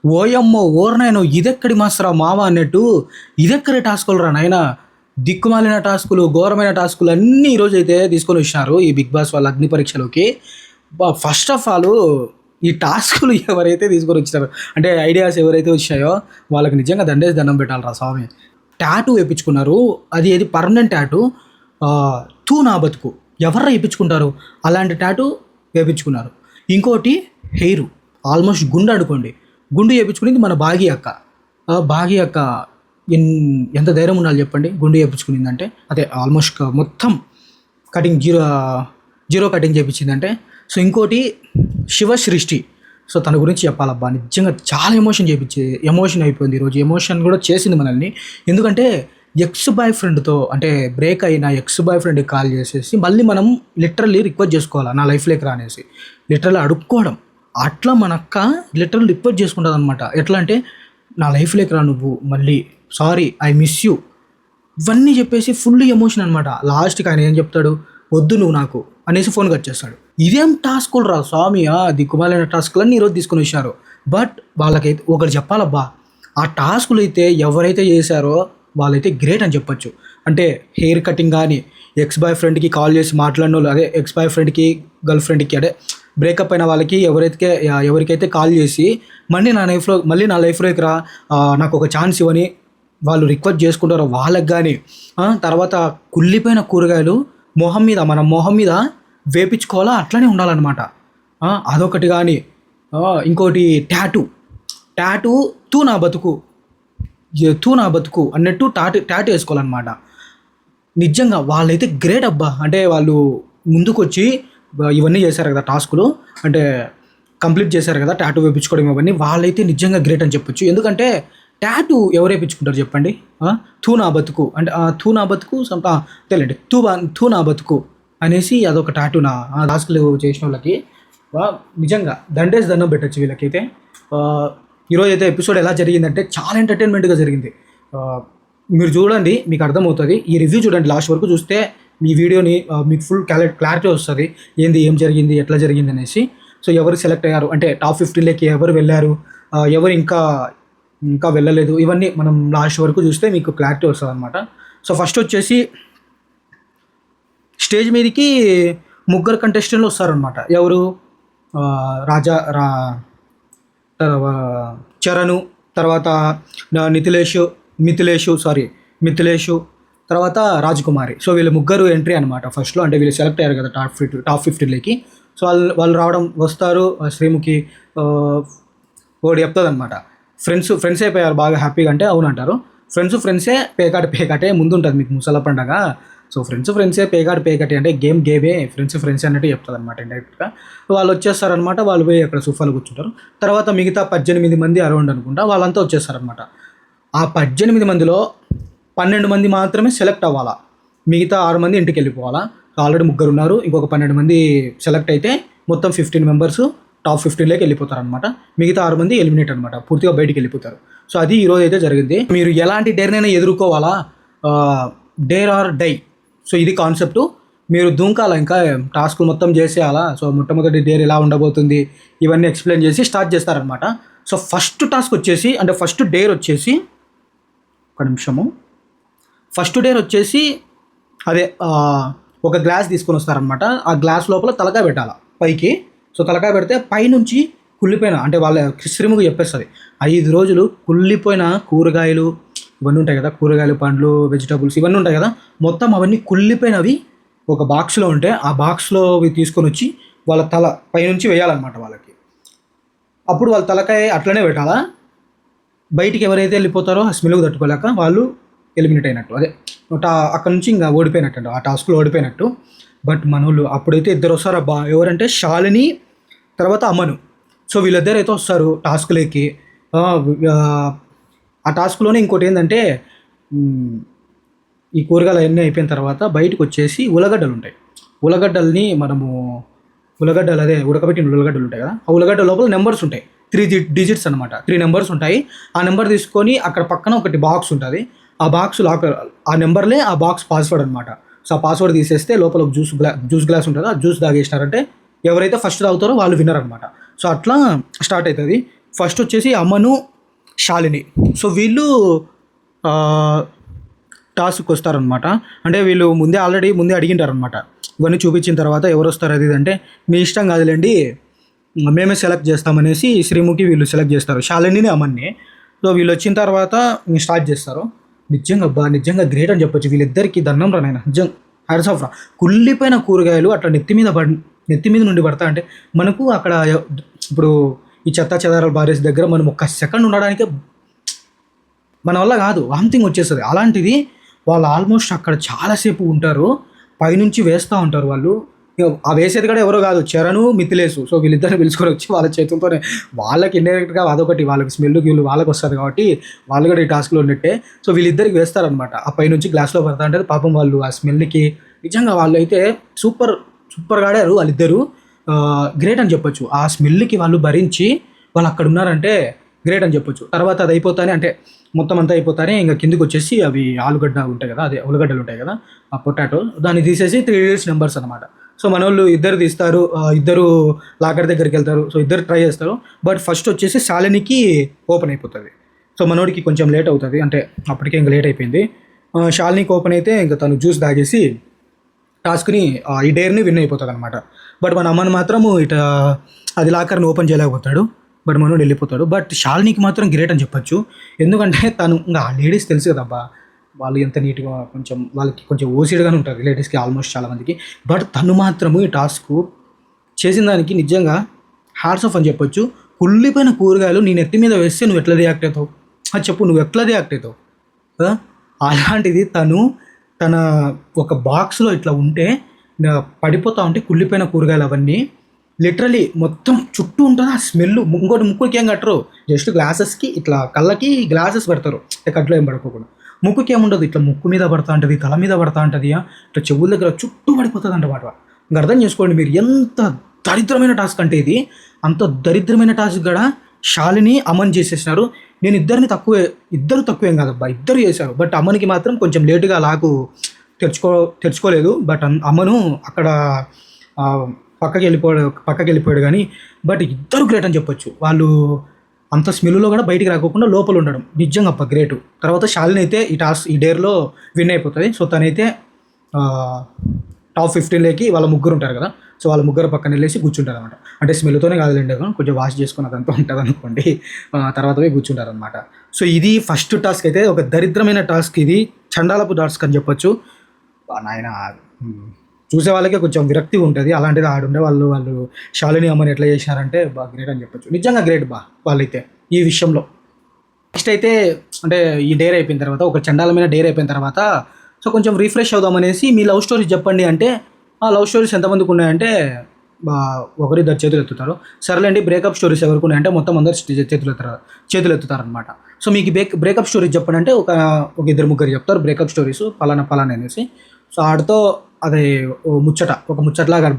ఓయమ్మో ఓర్నాయనో ఇదెక్కడి మాస్టరా మామ అన్నట్టు ఇదెక్కడి టాస్కులు రా నాయన. దిక్కుమాలిన టాస్కులు, ఘోరమైన టాస్కులు అన్నీ ఈరోజు అయితే తీసుకొని వచ్చినారు ఈ బిగ్ బాస్ వాళ్ళ అగ్ని పరీక్షలోకి. ఫస్ట్ ఆఫ్ ఆల్ ఈ టాస్కులు ఎవరైతే తీసుకొని వచ్చినారో అంటే ఐడియాస్ ఎవరైతే వచ్చాయో వాళ్ళకి నిజంగా దండేసి దండం పెట్టాలి రా స్వామి. టాటూ వేయించుకున్నారు, అది ఏది పర్మనెంట్ టాటూ. తూ నా బతుకు ఎవర్రా వేయించుకుంటారు, అలాంటి టాటూ వేయించుకున్నారు. ఇంకోటి హెయిర్ ఆల్మోస్ట్ గుండు అనుకోండి, గుండు వేయించుకునేది మన భాగి అక్క. భాగి అక్క ఎంత ధైర్యం ఉండాలి చెప్పండి, గుండు వేయించుకునిందంటే. అదే ఆల్మోస్ట్ మొత్తం కటింగ్ జీరో కటింగ్ చేయించిందంటే. సో ఇంకోటి శివ సృష్టి. సో తన గురించి చెప్పాలబ్బా, నిజంగా చాలా ఎమోషన్ అయిపోయింది ఈరోజు. ఎమోషన్ కూడా చేసింది మనల్ని. ఎందుకంటే ఎక్స్ బాయ్ ఫ్రెండ్తో అంటే బ్రేక్ అయిన ఎక్స్ బాయ్ ఫ్రెండ్కి కాల్ చేసేసి మళ్ళీ మనం లిటరల్లీ రిక్వెస్ట్ చేసుకోవాలి నా లైఫ్లోకి రానేసి, లిటరల్లీ అడుక్కోవడం. అట్లా మన అక్క లిటరల్ రిక్వెస్ట్ చేసుకుంటుంది అనమాట. ఎట్లా అంటే నా లైఫ్లోకి రా నువ్వు, మళ్ళీ సారీ ఐ మిస్ యూ, ఇవన్నీ చెప్పేసి ఫుల్ ఎమోషన్ అనమాట. లాస్ట్కి ఆయన ఏం చెప్తాడు, వద్దు నువ్వు నాకు అనేసి ఫోన్ కట్ చేస్తాడు. ఇదేం టాస్కులు రా స్వామి, దిక్కుమాలైన టాస్కులన్నీ ఈరోజు తీసుకొని వచ్చారు. బట్ వాళ్ళకైతే ఒకటి చెప్పాలబ్బా, ఆ టాస్కులు అయితే ఎవరైతే చేశారో వాళ్ళైతే గ్రేట్ అని చెప్పొచ్చు. అంటే హెయిర్ కటింగ్ కానీ, ఎక్స్ బాయ్ ఫ్రెండ్కి కాల్ చేసి మాట్లాడిన వాళ్ళు, అదే ఎక్స్ బాయ్ ఫ్రెండ్కి గర్ల్ ఫ్రెండ్కి అదే బ్రేకప్ అయిన వాళ్ళకి ఎవరికైతే కాల్ చేసి మళ్ళీ నా లైఫ్లోకి రా, నాకు ఒక ఛాన్స్ ఇవ్వని వాళ్ళు రిక్వెస్ట్ చేసుకుంటారో వాళ్ళకి కానీ, తర్వాత కుళ్ళిపోయిన కూరగాయలు మన మొహం మీద వేపించుకోవాలా, అట్లనే ఉండాలన్నమాట. అదొకటి కానీ, ఇంకోటి టాటూ తూ నా బతుకు అన్నట్టు టాటూ వేసుకోవాలన్నమాట. నిజంగా వాళ్ళైతే గ్రేట్ అబ్బా. అంటే వాళ్ళు ముందుకు వచ్చి ఇవన్నీ చేశారు కదా టాస్కులు, అంటే కంప్లీట్ చేశారు కదా టాటూ వేయించుకోవడం ఇవన్నీ, వాళ్ళైతే నిజంగా గ్రేట్ అని చెప్పొచ్చు. ఎందుకంటే టాటూ ఎవరు వేయించుకుంటారు చెప్పండి. తూ నా బతుకు అంటే తూ నా బతుకు తెలియండి, తూ నా బతుకు అనేసి అదొక టాటూ నా టాస్కులు చేసిన వాళ్ళకి నిజంగా దండేసి దండం పెట్టచ్చు వీళ్ళకైతే. ఈరోజు అయితే ఎపిసోడ్ ఎలా జరిగిందంటే చాలా ఎంటర్టైన్మెంట్గా జరిగింది. మీరు చూడండి, మీకు అర్థమవుతుంది. ఈ రివ్యూ చూడండి, లాస్ట్ వరకు చూస్తే మీ వీడియోని మీకు ఫుల్ క్లారిటీ వస్తుంది ఏం జరిగింది, ఎట్లా జరిగింది అనేసి. సో ఎవరు సెలెక్ట్ అయ్యారు అంటే టాప్ 15లోకి ఎవరు వెళ్ళారు, ఎవరు ఇంకా వెళ్ళలేదు, ఇవన్నీ మనం లాస్ట్ వరకు చూస్తే మీకు క్లారిటీ వస్తుంది అనమాట. సో ఫస్ట్ వచ్చేసి స్టేజ్ మీదకి ముగ్గురు కంటెస్టెంట్లు వస్తారనమాట. ఎవరు, చరణు, తర్వాత మిథిలేషు, తర్వాత రాజకుమారి. సో వీళ్ళు ముగ్గురు ఎంట్రీ అనమాట ఫస్ట్లో. అంటే వీళ్ళు సెలెక్ట్ అయ్యారు కదా టాప్ 15లోకి. సో వాళ్ళు వస్తారు. శ్రీముఖి ఒకటి చెప్తుంది అనమాట, ఫ్రెండ్స్ అయిపోయారు బాగా హ్యాపీగా అంటే అవునంటారు. ఫ్రెండ్సే పేకాటే ముందు ఉంటుంది మీకు ముసల పండగ. సో ఫ్రెండ్సే పేకాటే అంటే గేమే ఫ్రెండ్స్ అన్నట్టు చెప్తుంది అనమాట ఇండైరెక్ట్గా. వాళ్ళు వచ్చేస్తారనమాట. వాళ్ళు పోయి అక్కడ సోఫాలో కూర్చుంటారు. తర్వాత మిగతా 18 మంది అరౌండ్ అనుకుంటా వాళ్ళంతా వచ్చేస్తారనమాట. ఆ 18 మందిలో 12 మంది మాత్రమే సెలెక్ట్ అవ్వాలా, మిగతా 6 మంది ఇంటికి వెళ్ళిపోవాలా. ఆల్రెడీ ముగ్గురు ఉన్నారు, ఇంకొక 12 మంది సెలెక్ట్ అయితే మొత్తం 15 మెంబర్స్ టాప్ 15లోకి వెళ్ళిపోతారు అనమాట. మిగతా 6 మంది ఎలిమినేట్ అనమాట, పూర్తిగా బయటికి వెళ్ళిపోతారు. సో అది ఈరోజు అయితే జరిగింది. మీరు ఎలాంటి డేర్నైనా ఎదుర్కోవాలా, డేర్ ఆర్ డై. సో ఇది కాన్సెప్ట్. మీరు దూంకాలా, ఇంకా టాస్క్ మొత్తం చేసేయాలా. సో మొట్టమొదటి డేర్ ఎలా ఉండబోతుంది ఇవన్నీ ఎక్స్ప్లెయిన్ చేసి స్టార్ట్ చేస్తారనమాట. సో ఫస్ట్ టాస్క్ వచ్చేసి అంటే ఫస్ట్ డేర్ వచ్చేసి ఫస్ట్ డేర్ వచ్చేసి అదే ఒక గ్లాస్ తీసుకొని వస్తారనమాట. ఆ గ్లాస్ లోపల తలకాయ పెట్టాలా పైకి. సో తలకాయ పెడితే పైనుంచి కుళ్ళిపోయిన అంటే వాళ్ళ శ్రీముఖి చెప్పేస్తుంది 5 రోజులు కుళ్ళిపోయిన కూరగాయలు ఇవన్నీ ఉంటాయి కదా, కూరగాయలు, పండ్లు, వెజిటబుల్స్ ఇవన్నీ ఉంటాయి కదా, మొత్తం అవన్నీ కుళ్ళిపోయినవి ఒక బాక్స్లో ఉంటే ఆ బాక్స్లో తీసుకొని వచ్చి వాళ్ళ తల పైనుంచి వేయాలన్నమాట వాళ్ళకి. అప్పుడు వాళ్ళ తలకాయ అట్లనే పెట్టాలా. బయటికి ఎవరైతే వెళ్ళిపోతారో ఆ స్మెల్కి తట్టుకోలేక వాళ్ళు ఎలిమినేట్ అయినట్టు, అదే అక్కడ నుంచి ఇంకా ఓడిపోయినట్టు అంట, ఆ టాస్క్లో ఓడిపోయినట్టు. బట్ మనోళ్ళు అప్పుడైతే ఇద్దరు వస్తారు అబ్బా. ఎవరంటే శాలిని తర్వాత అమను. సో వీళ్ళిద్దరు అయితే వస్తారు టాస్క్లోకి. ఆ టాస్క్లోనే ఇంకోటి ఏంటంటే ఈ కూరగాయలు అన్నీ అయిపోయిన తర్వాత బయటకు వచ్చేసి ఉల్లగడ్డలు ఉంటాయి. ఉల్లగడ్డలు అదే ఉడకబెట్టిన ఉల్లగడ్డలు ఉంటాయి కదా, ఆ ఉల్లగడ్డ లోపల నెంబర్స్ ఉంటాయి. 3 డిజిట్స్ అనమాట, 3 నెంబర్స్ ఉంటాయి. ఆ నెంబర్ తీసుకొని అక్కడ పక్కన ఒకటి బాక్స్ ఉంటుంది. ఆ బాక్స్ ఆ నెంబర్లే ఆ బాక్స్ పాస్వర్డ్ అనమాట. సో ఆ పాస్వర్డ్ తీసేస్తే లోపల ఒక జ్యూస్ గ్లాస్ ఉంటుంది. ఆ జ్యూస్ తాగేసినారంటే ఎవరైతే ఫస్ట్ తాగుతారో వాళ్ళు విన్నర్ అనమాట. సో అట్లా స్టార్ట్ అవుతుంది. ఫస్ట్ వచ్చేసి అమను, శాలిని. సో వీళ్ళు టాస్క్కి వస్తారనమాట. అంటే వీళ్ళు ముందే అడిగింటారనమాట. ఇవన్నీ చూపించిన తర్వాత ఎవరు వస్తారు అది ఇది అంటే, మీ ఇష్టం కాదులేండి మేమే సెలెక్ట్ చేస్తామనేసి శ్రీముఖి వీళ్ళు సెలెక్ట్ చేస్తారు, శాలినిని, అమన్ని. సో వీళ్ళు వచ్చిన తర్వాత స్టార్ట్ చేస్తారు. నిజంగా గ్రేట్ అని చెప్పొచ్చు. వీళ్ళిద్దరికి దండం రా నాయన, నిజంగా హ్యాట్స్ ఆఫ్ రా. కుళ్ళిపోయిన కూరగాయలు అట్లా నెత్తి మీద నుండి పడతా అంటే మనకు అక్కడ ఇప్పుడు ఈ చెత్త చెదారాల బారేస్ దగ్గర మనం ఒక్క సెకండ్ ఉండడానికే మన వల్ల కాదు, వామిటింగ్ వచ్చేస్తుంది. అలాంటిది వాళ్ళు ఆల్మోస్ట్ అక్కడ చాలాసేపు ఉంటారు, పైనుంచి వేస్తూ ఉంటారు వాళ్ళు. ఆ వేసేది కూడా ఎవరో కాదు, చరణు, మిథిలేసు. సో వీళ్ళిద్దరిని పిలుచుకొని వచ్చి వాళ్ళ చేతులతోనే, వాళ్ళకి ఇండైరెక్ట్గా అదొకటి, వాళ్ళకి స్మెల్ గీళ్ళు వాళ్ళకి వస్తుంది కాబట్టి వాళ్ళు కూడా ఈ టాస్క్లో ఉన్నట్టే. సో వీళ్ళిద్దరికి వేస్తారనమాట. ఆ పైనుంచి గ్లాస్లో పడతా ఉంటుంది. పాపం వాళ్ళు ఆ స్మెల్కి నిజంగా వాళ్ళు అయితే సూపర్గా ఆడారు వాళ్ళిద్దరూ. గ్రేట్ అని చెప్పొచ్చు. ఆ స్మెల్కి వాళ్ళు భరించి వాళ్ళు అక్కడ ఉన్నారంటే గ్రేట్ అని చెప్పొచ్చు. తర్వాత అది అయిపోతానే, అంటే మొత్తం అంతా అయిపోతానే ఇంకా కిందికి వచ్చేసి అవి ఆలుగడ్డ ఉంటాయి కదా, అదే ఉల్లగడ్డలు ఉంటాయి కదా, ఆ పొటాటో, దాన్ని తీసేసి 3 digits నెంబర్స్ అనమాట. సో మన వాళ్ళు ఇద్దరు తీస్తారు, ఇద్దరు లాకర్ దగ్గరికి వెళ్తారు. సో ఇద్దరు ట్రై చేస్తారు. బట్ ఫస్ట్ వచ్చేసి శాలినికి ఓపెన్ అయిపోతుంది. సో మనోడికి కొంచెం లేట్ అవుతుంది, అంటే అప్పటికే ఇంకా లేట్ అయిపోయింది. శాలినికి ఓపెన్ అయితే ఇంకా తను జ్యూస్ తాగేసి టాస్క్ని, ఈ డేర్ని విన్ అయిపోతుంది అనమాట. బట్ మన అమ్మని మాత్రము అది లాకర్ని ఓపెన్ చేయలేకపోతాడు. బట్ మనోడు వెళ్ళిపోతాడు. బట్ శాలినికి మాత్రం గ్రేట్ అని చెప్పొచ్చు. ఎందుకంటే తను ఇంకా ఆ లేడీస్ తెలుసు కదబ్బా, వాళ్ళు ఎంత నీట్గా, వాళ్ళకి కొంచెం ఓసిడ్గానే ఉంటుంది లేడీస్కి ఆల్మోస్ట్ చాలామందికి. బట్ తను మాత్రము ఈ టాస్క్ చేసిన దానికి నిజంగా హ్యాట్స్ ఆఫ్ అని చెప్పొచ్చు. కుళ్ళిపోయిన కూరగాయలు నీ నెత్తి మీద వేస్తే నువ్వు ఎట్లా రియాక్ట్ అవుతావు? అది చెప్పు, నువ్వు ఎట్లా రియాక్ట్ అవుతావు? అలాంటిది తన ఒక బాక్స్లో ఇట్లా ఉంటే పడిపోతా ఉంటే కుళ్ళిపోయిన కూరగాయలు అవన్నీ లిటరలీ మొత్తం చుట్టూ ఉంటుంది ఆ స్మెల్. ఇంకోటి ముక్కుకి ఏం కట్టరు, జస్ట్ గ్లాసెస్కి ఇట్లా కళ్ళకి గ్లాసెస్ పెడతారు, కట్లో ఏం పడుకోకుండా. ముక్కుకి ఏముండదు, ఇట్లా ముక్కు మీద పడతా ఉంటుంది, తల మీద పడతా ఉంటుంది, ఇట్లా చెవుల దగ్గర చుట్టూ పడిపోతుంది అన్నమాట. ఇంకా అర్థం చేసుకోండి మీరు ఎంత దరిద్రమైన టాస్క్ అంటే ఇది. అంత దరిద్రమైన టాస్క్ కూడా శాలిని, అమన్ చేసేసినారు. నేను ఇద్దరు తక్కువేం కాదబ్బా, ఇద్దరు చేశారు. బట్ అమన్కి మాత్రం కొంచెం లేటుగా లాకు తెరుచుకోలేదు. బట్ అమను అక్కడ పక్కకి వెళ్ళిపోయాడు కానీ. బట్ ఇద్దరు గ్రేట్ అని చెప్పొచ్చు. వాళ్ళు అంత స్మెల్లో కూడా బయటికి రాకోకుండా లోపల ఉండడం నిజంగా గ్రేటు. తర్వాత శాలిని అయితే ఈ డేర్లో విన్ అయిపోతుంది. సో తనైతే టాప్ 15లోకి వాళ్ళ ముగ్గురు ఉంటారు కదా, సో వాళ్ళ ముగ్గురు పక్కన వెళ్ళేసి కూర్చుంటారు అనమాట. అంటే స్మెల్తోనే కాదులేండి, కొంచెం వాష్ చేసుకుని అదంతా ఉంటుంది అనుకోండి, తర్వాత పోయి కూర్చుంటారు అనమాట. సో ఇది ఫస్ట్ టాస్క్ అయితే ఒక దరిద్రమైన టాస్క్, ఇది చండాలపు టాస్క్ అని చెప్పొచ్చు. నాయన చూసే వాళ్ళకే కొంచెం విరక్తి ఉంటుంది. అలాంటిది ఆడుండే వాళ్ళు శాలిని, అమ్మని ఎట్లా చేశారంటే గ్రేట్ అని చెప్పొచ్చు. నిజంగా గ్రేట్ వాళ్ళైతే ఈ విషయంలో. నెక్స్ట్ అయితే అంటే ఈ డేర్ అయిపోయిన తర్వాత, ఒక చండాలమైన డేర్ అయిపోయిన తర్వాత, సో కొంచెం రిఫ్రెష్ అవుదామనేసి మీ లవ్ స్టోరీస్ చెప్పండి అంటే, ఆ లవ్ స్టోరీస్ ఎంతమందికి ఉన్నాయంటే ఒకరిద్దరు చేతులు ఎత్తుతారు. సరేలేండి, బ్రేకప్ స్టోరీస్ ఎవరికి ఉన్నాయంటే మొత్తం అందరు చేతులు ఎత్తుతారనమాట. సో మీకు బ్రేకప్ స్టోరీస్ చెప్పండి అంటే ఒక ఇద్దరు ముగ్గురు చెప్తారు బ్రేకప్ స్టోరీస్ పలానా అనేసి. సో అదే ఒక ముచ్చట్లాగా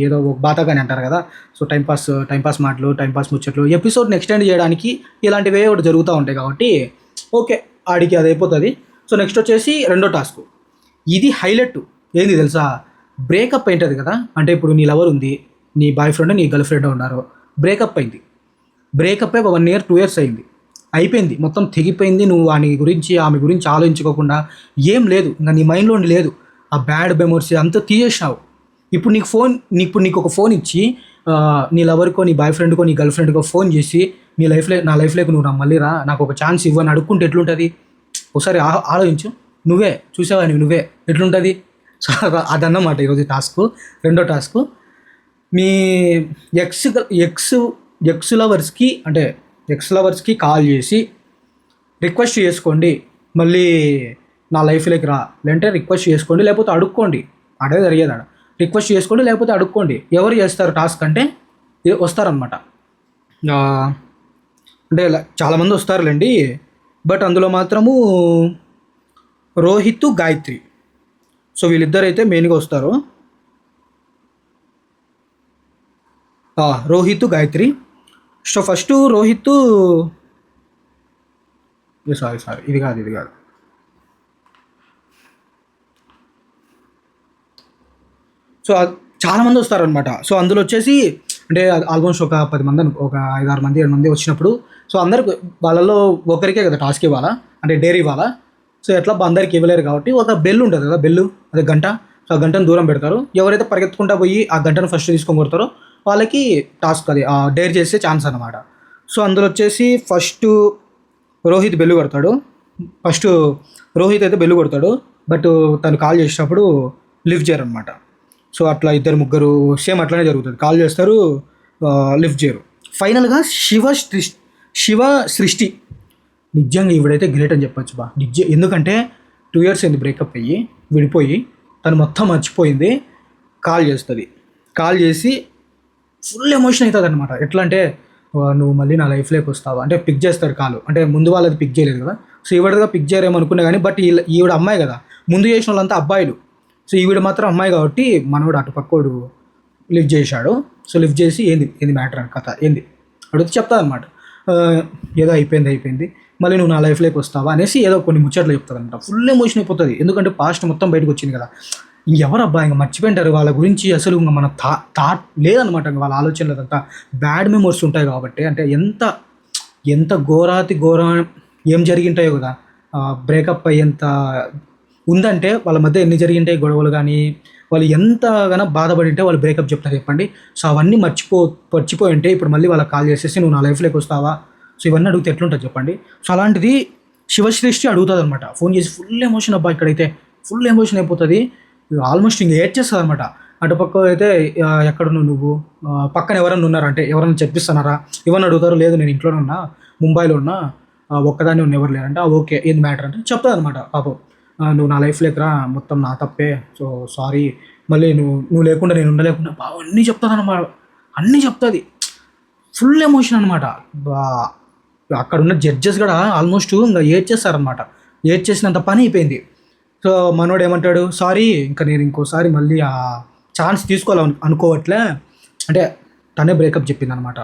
ఏదో ఒక బాతగాని అంటారు కదా. సో టైంపాస్ మాటలు, టైంపాస్ ముచ్చట్లు, ఎపిసోడ్ని ఎక్స్టెండ్ చేయడానికి ఇలాంటివే ఒకటి జరుగుతూ ఉంటాయి కాబట్టి ఓకే, ఆడికి అది అయిపోతుంది. సో నెక్స్ట్ వచ్చేసి రెండో టాస్క్. ఇది హైలైట్. ఏంది తెలుసా? బ్రేకప్ అయింటుంది కదా, అంటే ఇప్పుడు నీ లవర్ ఉంది, నీ బాయ్ ఫ్రెండ్, నీ గర్ల్ ఫ్రెండ్ ఉన్నారు, బ్రేకప్ అయింది. బ్రేకప్ అయి 1 year 2 years అయింది, అయిపోయింది, మొత్తం తెగిపోయింది. నువ్వు ఆమె గురించి ఆలోచించుకోకుండా ఏం లేదు, ఇంకా నీ మైండ్లో లేదు, ఆ బ్యాడ్ మెమోరీస్ అంతా తీసేసినావు. ఇప్పుడు నీకు ఒక ఫోన్ ఇచ్చి నీ లవర్కో, నీ బాయ్ ఫ్రెండ్కో, నీ గర్ల్ ఫ్రెండ్కో ఫోన్ చేసి నా లైఫ్లోకి నువ్వు మళ్ళీ రా, నాకు ఒక ఛాన్స్ ఇవ్వని అడుక్కుంటే ఎట్లుంటుంది? ఒకసారి ఆలోచించు, నువ్వే చూసావా, నువ్వే ఎట్లుంటుంది? సో అదన్నమాట ఈరోజు టాస్క్. రెండో టాస్క్, మీ ఎక్స్ లవర్స్కి కాల్ చేసి రిక్వెస్ట్ చేసుకోండి, మళ్ళీ నా లైఫ్లోకి రా, లేదంటే రిక్వెస్ట్ చేసుకోండి, లేకపోతే అడుక్కోండి. అదే జరిగేది ఆడ. రిక్వెస్ట్ చేసుకోండి లేకపోతే అడుక్కోండి. ఎవరు చేస్తారు టాస్క్ అంటే వస్తారనమాట. అంటే చాలామంది వస్తారులేండి, బట్ అందులో మాత్రము రోహిత్, గాయత్రి, సో వీళ్ళిద్దరైతే మెయిన్గా వస్తారు. Rohit, Gayatri. So first Rohit, sorry ఇది కాదు. సో చాలామంది వస్తారనమాట. సో అందులో వచ్చేసి అంటే ఆల్మోస్ట్ ఒక 10 మంది ఒక 5-6 మంది 7 మంది వచ్చినప్పుడు సో అందరికి వాళ్ళలో ఒకరికే కదా టాస్క్ ఇవ్వాలా, అంటే డేర్ ఇవ్వాలా. సో ఎట్లా అందరికి ఇవ్వలేరు కాబట్టి ఒక బెల్ ఉంటుంది కదా, బెల్లు అదే గంట. సో ఆ గంటను దూరం పెడతారు. ఎవరైతే పరిగెత్తుకుంటా పోయి ఆ గంటను ఫస్ట్ తీసుకొని కొడతారో వాళ్ళకి టాస్క్ అది డేర్ చేసే ఛాన్స్ అనమాట. సో అందులో వచ్చేసి ఫస్ట్ రోహిత్ బెల్లు కొడతాడు. ఫస్ట్ రోహిత్ అయితే బెల్లు కొడతాడు, బట్ తను కాల్ చేసేటప్పుడు లిఫ్ట్ చేయరు అనమాట. సో అట్లా ఇద్దరు ముగ్గురు సేమ్ అట్లానే జరుగుతుంది, కాల్ చేస్తారు, లిఫ్ట్ చేయరు. ఫైనల్గా శివ సృష్టి నిజంగా ఈవిడైతే గ్రేట్ అని చెప్పొచ్చు బా. ఎందుకంటే 2 years అయింది బ్రేకప్ అయ్యి, విడిపోయి, తను మొత్తం మర్చిపోయింది. కాల్ చేస్తుంది, కాల్ చేసి ఫుల్ ఎమోషన్ అవుతుంది అనమాట. ఎట్లా అంటే నువ్వు మళ్ళీ నా లైఫ్లోకి వస్తావా అంటే పిక్ చేస్తాడు కాలు, అంటే ముందు వాళ్ళది పిక్ చేయలేదు కదా. సో ఈవిడగా పిక్ చేయరేమో అనుకున్నా కానీ బట్ ఈవిడ అమ్మాయి కదా, ముందు చేసిన వాళ్ళంతా అబ్బాయిలు. సో ఈవిడ మాత్రం అమ్మాయి కాబట్టి మనోడు అటుపక్కోడు లిఫ్ట్ చేశాడు. సో లిఫ్ట్ చేసి ఏంది ఏంది మ్యాటర్ అని కథ ఏంది అడిగితే చెప్తాను అనమాట. ఏదో అయిపోయింది మళ్ళీ నువ్వు నా లైఫ్లోకి వస్తావా అనేసి ఏదో కొన్ని ముచ్చట్లు చెప్తుంది అనమాట. ఫుల్ ఎమోషన్ అయిపోతుంది, ఎందుకంటే పాస్ట్ మొత్తం బయటకు వచ్చింది కదా. ఇంకెవరు అబ్బా ఇంకా మర్చిపోయింటారు వాళ్ళ గురించి, అసలు ఇంకా మన థాట్ లేదనమాట. ఇంకా వాళ్ళ ఆలోచనలు అంతా బ్యాడ్ మెమోరీస్ ఉంటాయి కాబట్టి, అంటే ఎంత ఎంత ఘోరం ఏం జరిగింటాయో కదా. బ్రేకప్ అయ్యేంత ఉందంటే వాళ్ళ మధ్య ఎన్ని జరిగింటాయి గొడవలు కానీ, వాళ్ళు ఎంతగానో బాధపడి ఉంటే వాళ్ళు బ్రేకప్ చెప్తారు చెప్పండి. సో అవన్నీ మర్చిపోయి ఉంటే ఇప్పుడు మళ్ళీ వాళ్ళకి కాల్ చేసేసి నువ్వు నా లైఫ్లోకి వస్తావా, సో ఇవన్నీ అడిగితే ఎట్లుంటుంది చెప్పండి. సో అలాంటిది శివశ్రేష్ఠి అడుగుతుంది అనమాట ఫోన్ చేసి. ఫుల్ ఎమోషన్ అబ్బా, ఇక్కడైతే ఫుల్ ఎమోషన్ అయిపోతుంది. ఆల్మోస్ట్ ఇంక ఏడ్చేస్తుంది అనమాట. అటుపక్క అయితే ఎక్కడున్నావు నువ్వు, పక్కన ఎవరన్నా ఉన్నారంటే ఎవరన్నా చెప్పిస్తున్నారా, ఇవన్నీ అడుగుతారు. లేదు నేను ఇంట్లోనే ఉన్నా, ముంబైలో ఉన్నా, ఒక్కదాన్ని ఉన్న ఎవరు లేరంటే ఓకే ఏంది మ్యాటర్ అంటే చెప్తుంది అనమాట. పాపం నువ్వు నా లైఫ్లోకి రా, మొత్తం నా తప్పే, సో సారీ, మళ్ళీ నువ్వు లేకుండా నేను ఉండలేకుండా అన్నీ చెప్తుంది అనమాట. అన్నీ చెప్తుంది, ఫుల్ ఎమోషన్ అనమాట. అక్కడ ఉన్న జడ్జెస్ కూడా ఆల్మోస్ట్ ఇంకా ఏడ్చేస్తారనమాట. ఏడ్చేసినంత పని అయిపోయింది. సో మనోడు ఏమంటాడు, సారీ ఇంకా నేను ఇంకోసారి మళ్ళీ ఆ ఛాన్స్ తీసుకోవాలి అనుకోవట్లే, అంటే తనే బ్రేకప్ చెప్పింది అనమాట.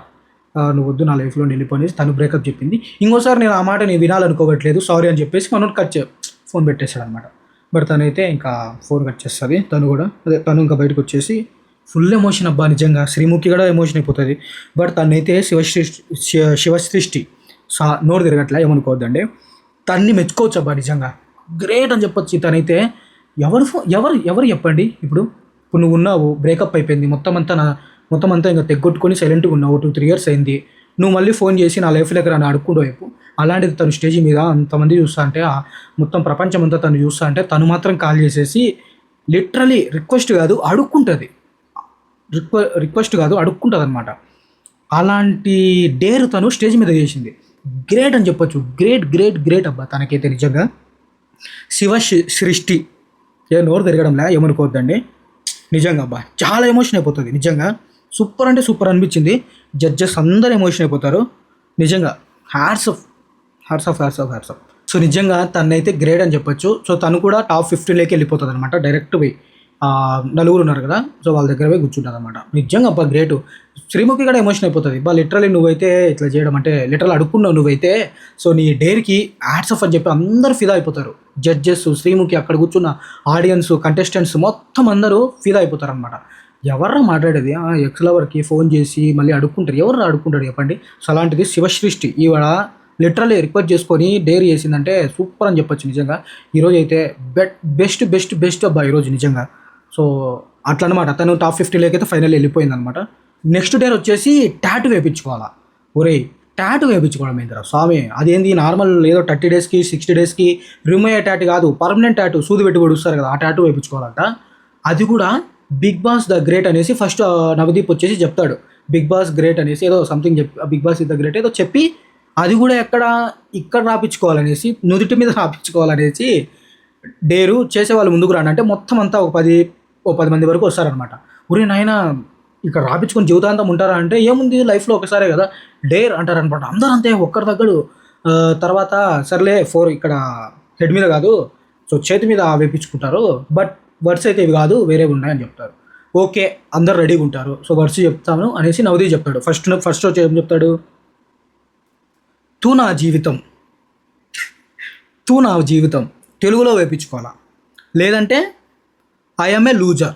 నువ్వు వద్దు నా లైఫ్లో వెళ్ళిపోయి తను బ్రేకప్ చెప్పింది, ఇంకోసారి నేను ఆ మాట నేను వినాలనుకోవట్లేదు సారీ అని చెప్పేసి మనోడు ఫోన్ పెట్టేశాడు అనమాట. బట్ తనైతే ఇంకా ఫోన్ కట్ చేస్తుంది. తను ఇంకా బయటకు వచ్చేసి ఫుల్ ఎమోషన్ అబ్బా నిజంగా. శ్రీముఖి కూడా ఎమోషన్ అయిపోతుంది. బట్ తనైతే శివసృష్టి నోరు తిరగట్లే, ఏమనుకోవద్దండి. తన్ని మెచ్చుకోవచ్చు అబ్బా నిజంగా, గ్రేట్ అని చెప్పొచ్చు. తనైతే ఎవరు చెప్పండి, ఇప్పుడు నువ్వు ఉన్నావు, బ్రేకప్ అయిపోయింది, మొత్తం అంతా ఇంకా తెగొట్టుకొని సైలెంట్గా ఉన్నావు, 2-3 years అయింది. నువ్వు మళ్ళీ ఫోన్ చేసి నా లైఫ్లోకి రా అడుక్కుంటూ వైపు, అలాంటిది తను స్టేజ్ మీద అంతమంది చూస్తా అంటే, మొత్తం ప్రపంచం అంతా తను చూస్తా అంటే తను మాత్రం కాల్ చేసేసి లిటరలీ రిక్వెస్ట్ కాదు అడుక్కుంటుంది, అడుక్కుంటుంది అనమాట. అలాంటి డేర్ తను స్టేజ్ మీద చేసింది. గ్రేట్ అని చెప్పొచ్చు, గ్రేట్ అబ్బా తనకైతే నిజంగా. సృష్టి నోరు తిరగడంలే, ఏమనుకోవద్దండి నిజంగా అబ్బా. చాలా ఎమోషన్ అయిపోతుంది నిజంగా. సూపర్ అంటే సూపర్ అనిపించింది. జడ్జెస్ అందరూ ఎమోషన్ అయిపోతారు నిజంగా. Hats off. సో నిజంగా తనైతే గ్రేట్ అని చెప్పొచ్చు. సో తను కూడా టాప్ 50లోకి వెళ్ళిపోతుంది అనమాట. డైరెక్ట్ పోయి నలుగురు ఉన్నారు కదా, సో వాళ్ళ దగ్గర పోయి కూర్చుంటుంది అనమాట. నిజంగా అబ్బా గ్రేట్. శ్రీముఖి కూడా ఎమోషన్ అయిపోతుంది. లిటరలీ నువ్వైతే ఇట్లా చేయడం అంటే లిటరల్ అడుక్కున్నావు నువ్వైతే, సో నీ డేర్కి హ్యాట్స్ ఆఫ్ అని చెప్పి అందరూ ఫిదా అయిపోతారు. జడ్జెస్, శ్రీముఖి, అక్కడ కూర్చున్న ఆడియన్స్, కంటెస్టెంట్స్ మొత్తం అందరూ ఫిదా అయిపోతారు అనమాట. ఎవర్రా మాట్లాడేది, ఎక్స్ లవర్కి ఫోన్ చేసి మళ్ళీ అడుక్కుంటారు, ఎవరు అడుక్కుంటాడు చెప్పండి. సో అలాంటిది శివసృష్టి ఈవిడ లిటరలీ రిక్వెస్ట్ చేసుకొని డేర్ చేసిందంటే సూపర్ అని చెప్పొచ్చు నిజంగా. ఈరోజు అయితే బెస్ట్ అబ్బా ఈరోజు నిజంగా. సో అట్లా అనమాట. తను టాప్ 50లోకి అయితే ఫైనల్ వెళ్ళిపోయింది అనమాట. నెక్స్ట్ డేర్ వచ్చేసి టాటూ వేయించుకోవాలా. టాటూ వేయించుకోవడం ఏందిరా స్వామి, అదేంది నార్మల్ ఏదో 30 daysకి 60 daysకి రిమూవ్ అయ్యే టాటూ కాదు, పర్మనెంట్ టాటూ, సూది పెట్టి పొడుస్తారు కదా, ఆ టాటూ వేయించుకోవాలంట. అది కూడా బిగ్ బాస్ ద గ్రేట్ అనేసి ఫస్ట్ నవదీప్ వచ్చేసి చెప్తాడు. బిగ్ బాస్ గ్రేట్ అనేసి ఏదో సంథింగ్ చెప్పి, Bigg Boss is the great ఏదో చెప్పి, అది కూడా ఇక్కడ రాపించుకోవాలనేసి, నుదుటి మీద రాపించుకోవాలనేసి డేరు చేసేవాళ్ళు ముందుకు రాండి అంటే మొత్తం అంతా ఒక 10 మంది వరకు వస్తారనమాట. నాయన ఇక్కడ రాపించుకొని జీవితాంతం ఉంటారా అంటే, ఏముంది లైఫ్లో ఒకసారే కదా డేర్ అంటారనమాట. అందరూ అంతే ఒక్కరి తగ్గడు. తర్వాత సర్లే 4 ఇక్కడ హెడ్ మీద కాదు, సో చేతి మీద వేపించుకుంటారు, బట్ వర్డ్స్ అయితే ఇవి కాదు వేరేవి ఉన్నాయని చెప్తారు. ఓకే అందరు రెడీగా ఉంటారు. సో వర్డ్స్ చెప్తాను అనేసి నవదీప్ చెప్తాడు. ఫస్ట్ వచ్చి ఏం చెప్తాడు, తూ నా జీవితం తెలుగులో వేయించుకోవాలా, లేదంటే ఐఎమ్ ఏ లూజర్.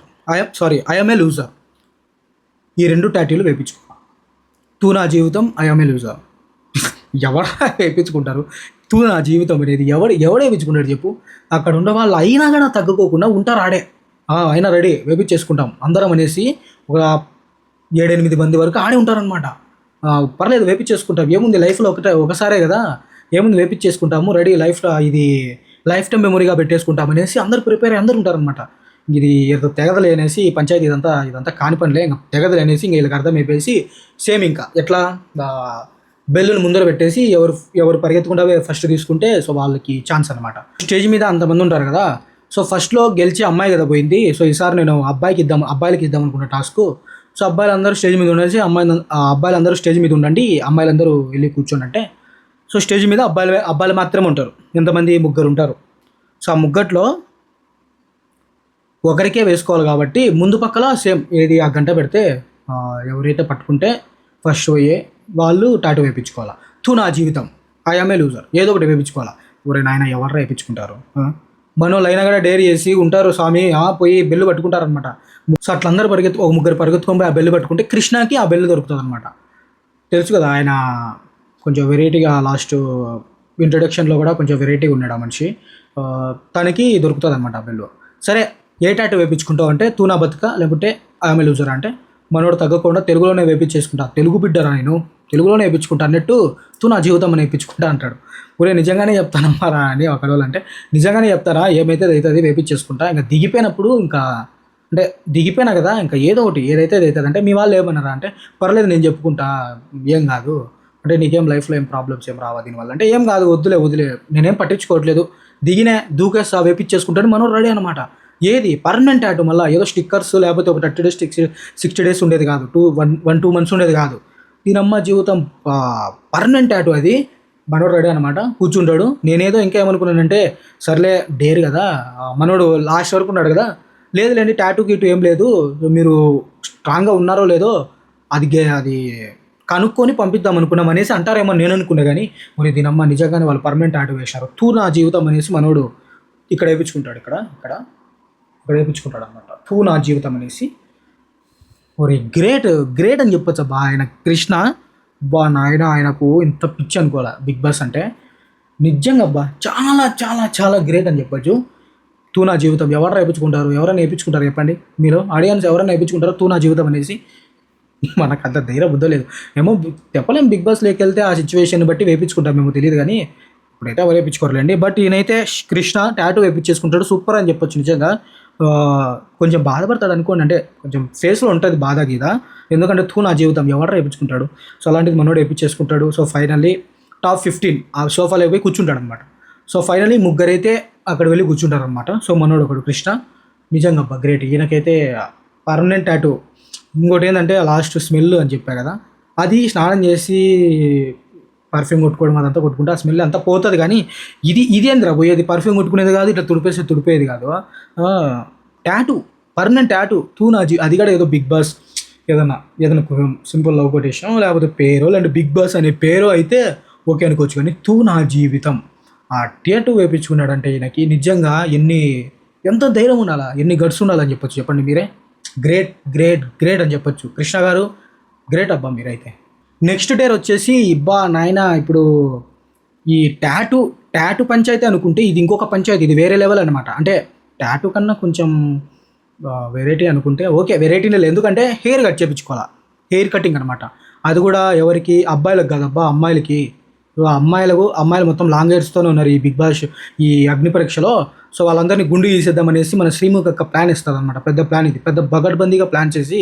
ఈ 2 టాటూలు వేయించుకో. తూ నా జీవితం, ఐ యామ్ ఏ లూజర్. ఎవరు వేయించుకుంటారు? తూ నా జీవితం అనేది ఎవడు వేయించుకుంటాడు చెప్పు? అక్కడ ఉన్న వాళ్ళు అయినా కూడా తగ్గుకోకుండా ఉంటారు ఆడే. అయినా రెడీ వేపించేసుకుంటాం అందరం అనేసి ఒక 7-8 మంది వరకు ఆడే ఉంటారనమాట. పర్లేదు వేపించేసుకుంటాం, ఏముంది లైఫ్లో ఒకసారే కదా, ఏముంది వేపించేసుకుంటాము, రెడీ ఇది లైఫ్ టైం మెమొరీగా పెట్టేసుకుంటాం అనేసి అందరు ప్రిపేర్ అయ్యి అందరు ఉంటారనమాట. ఇది ఏదో తెగదలే అనేసి పంచాయతీ ఇదంతా కాని పనిలే, ఇంకా తెగదలే అనేసి ఇంకా వీళ్ళకి అర్థం అయిపోయేసి సేమ్ ఇంకా ఎట్లా బెల్లుని ముందర పెట్టేసి ఎవరు పరిగెత్తకుండా ఫస్ట్ తీసుకుంటే సో వాళ్ళకి ఛాన్స్ అనమాట. స్టేజ్ మీద అంతమంది ఉంటారు కదా, సో ఫస్ట్లో గెలిచి అమ్మాయి కదా పోయింది. సో ఈసారి నేను అబ్బాయిలకి ఇద్దాం అనుకున్న టాస్క్. సో అబ్బాయిలందరూ స్టేజ్ మీద ఉండేసి అబ్బాయిలందరూ స్టేజ్ మీద ఉండండి, అమ్మాయిలందరూ వెళ్ళి కూర్చోండి అంటే, సో స్టేజ్ మీద అబ్బాయిలు మాత్రమే ఉంటారు. ఎంతమంది? 3 ఉంటారు. సో ఆ 3లో ఒకరికే వేసుకోవాలి కాబట్టి ముందు పక్కల సేమ్ ఏది ఆ గంట పెడితే ఎవరైతే పట్టుకుంటే ఫస్ట్ పోయే వాళ్ళు టాటూ వేయించుకోవాలా. తూ నా జీవితం, ఐ యామ్ ఏ లూజర్, ఏదో ఒకటి వేయించుకోవాలా. ఒరే నాయన ఎవర్రా వేయించుకుంటారు? మనోళ్ళు అయినా కూడా డేర్ చేసి ఉంటారు స్వామి, పోయి బెల్లు పట్టుకుంటారనమాట. సో అట్లా అందరూ ఒక 3 పరిగెత్తుకొని పోయి ఆ బెల్లు పట్టుకుంటే కృష్ణకి ఆ బెల్లు దొరుకుతుంది అనమాట. తెలుసు కదా, ఆయన కొంచెం వెరైటీగా లాస్ట్ ఇంట్రొడక్షన్లో కూడా కొంచెం వెరైటీగా ఉన్నాడు ఆ మనిషి. తనకి దొరుకుతుంది అనమాట ఆ బెల్లు. సరే ఏ టాటూ వేయించుకుంటావు అంటే తూ నా బతుక, లేకుంటే ఐ యామ్ ఏ లూజర్ అంటే మనోడు తగ్గకుండా తెలుగులోనే వేయించేసుకుంటా, తెలుగు బిడ్డరా నేను, తెలుగులోనే వేయించుకుంటా అన్నట్టు తూ నా జీవితం అని వేయించుకుంటా అంటాడు. ఊరే నిజంగానే చెప్తానమ్మారా అని ఒకరోజు అంటే, నిజంగానే చెప్తారా, ఏమైతే అవుతుంది వేయించేసుకుంటా, ఇంకా దిగిపోయినప్పుడు ఇంకా అంటే దిగిపోయినా కదా ఇంకా ఏదో ఒకటి ఏదైతే అవుతుంది అంటే మీ వాళ్ళు ఏమన్నారా అంటే పర్లేదు నేను చెప్పుకుంటా, ఏం కాదు అంటే నీకేం లైఫ్లో ఏం ప్రాబ్లమ్స్ ఏం రావా దీనివల్ల అంటే ఏం కాదు, వద్దులే నేనేం పట్టించుకోవట్లేదు, దిగినే వేపించేసుకుంటాను మనోడు రెడీ అనమాట. ఏది పర్మనెంట్ టాటూ, మళ్ళీ ఏదో స్టిక్కర్స్ లేకపోతే ఒక 30 days 60 days ఉండేది కాదు, 1-2 months ఉండేది కాదు. దీనమ్మ జీవితం పర్మనెంట్ టాటూ అది. మనోడు రెడీ అనమాట, కూర్చుంటాడు. నేనేదో ఇంకా ఏమనుకున్నానంటే సర్లే డేర్ కదా, మనోడు లాస్ట్ వరకు ఉన్నాడు కదా, లేదులేండి టాటూ గీటు ఏం లేదు, మీరు స్ట్రాంగ్గా ఉన్నారో లేదో అది కనుక్కొని పంపిద్దాం అనుకున్నాం అనేసి అంటారేమో నేను అనుకున్నా. కానీ మరి దీనమ్మ నిజంగానే వాళ్ళు పర్మనెంట్ టాటూ వేశారు. తూ నా జీవితం అనేసి మనోడు ఇక్కడ వేయించుకుంటాడు, ఇక్కడ వేయించుకుంటాడు అనమాట. తూ నా జీవితం అనేసి. మరి గ్రేట్ అని చెప్పొచ్చు అబ్బా. ఆయన కృష్ణ నాయన, ఆయనకు ఇంత పిచ్చి అనుకోవాలా బిగ్ బాస్ అంటే. నిజంగా అబ్బా చాలా చాలా చాలా గ్రేట్ అని చెప్పొచ్చు. తూ నా జీవితం ఎవరైనా వేయించుకుంటారు చెప్పండి మీరు ఆడియన్స్, ఎవరైనా వేయించుకుంటారో తూ నా జీవితం అనేసి. మనకు అంత ధైర్యం బుద్ధ లేదు ఏమో, చెప్పలేం. బిగ్ బాస్లోకి వెళ్తే ఆ సిచ్యువేషన్ బట్టి వేయించుకుంటాం మేము, తెలియదు. కానీ ఇప్పుడైతే ఎవరు వేయించుకోరులేండి. బట్ ఈయనైతే కృష్ణ టాటూ వేయించేసుకుంటాడు, సూపర్ అని చెప్పొచ్చు. నిజంగా కొంచెం బాధపడతాడు అనుకోండి, అంటే కొంచెం ఫేస్లో ఉంటుంది బాధ గీద, ఎందుకంటే తూ నా జీవితం ఎవరు వేయించుకుంటాడు. సో అలాంటిది మనోడు వేయించేసుకుంటాడు. సో ఫైనల్లీ టాప్ 15 ఆ సోఫాలో పోయి కూర్చుంటాడు అనమాట. సో ఫైనల్లీ 3 అయితే అక్కడ వెళ్ళి కూర్చుంటారు అనమాట. సో మనోడు ఒకడు కృష్ణ. నిజంగా అబ్బా గ్రేట్. ఈయనకైతే permanent tattoo. ఇంకోటి ఏంటంటే లాస్ట్ స్మెల్ అని చెప్పా కదా, అది స్నానం చేసి పర్ఫ్యూమ్ కొట్టుకోవడం అదంతా కొట్టుకుంటే ఆ స్మెల్ అంతా పోతుంది. కానీ ఇది ఏందిరా పోయేది, పర్ఫ్యూమ్ కొట్టుకునేది కాదు, ఇట్లా తుడిపేది కాదు. టాటూ, పర్మనెంట్ టాటూ తూ నా అది కూడా ఏదో బిగ్ బాస్ ఏదైనా సింపుల్ లవ్ కొటేషన్ లేకపోతే పేరో లేదంటే బిగ్ బాస్ అనే పేరో అయితే ఓకే అనుకోవచ్చు. కానీ తూ నా జీవితం ఆ టాటూ వేయించుకున్నాడంటే ఈయనకి నిజంగా ఎంత ధైర్యం ఉండాలా, ఎన్ని గట్స్ ఉండాలని చెప్పొచ్చు చెప్పండి మీరే. గ్రేట్ అని చెప్పొచ్చు. కృష్ణ గారు గ్రేట్ అబ్బా మీరైతే. నెక్స్ట్ డే వచ్చేసి ఇబ్బా నాయన, ఇప్పుడు ఈ టాటూ పంచాయతీ అనుకుంటే ఇది ఇంకొక పంచాయతీ, ఇది వేరే లెవెల్ అనమాట. అంటే టాటూ కన్నా కొంచెం వెరైటీ అనుకుంటే ఓకే, వెరైటీనే లేదు. ఎందుకంటే హెయిర్ కట్ చేయించుకోవాలా, హెయిర్ కటింగ్ అనమాట. అది కూడా ఎవరికి, అబ్బాయిలకు కాదబ్బా, అమ్మాయిలకి. అమ్మాయిలు మొత్తం లాంగ్ హెయిర్స్తోనే ఉన్నారు ఈ బిగ్ బాస్ ఈ అగ్ని పరీక్షలో. సో వాళ్ళందరినీ గుండు తీసేద్దామనేసి మన శ్రీముఖ్ యొక్క ప్లాన్ ఇస్తుంది అనమాట. పెద్ద ప్లాన్ ఇది, పెద్ద బగడ్బందీగా ప్లాన్ చేసి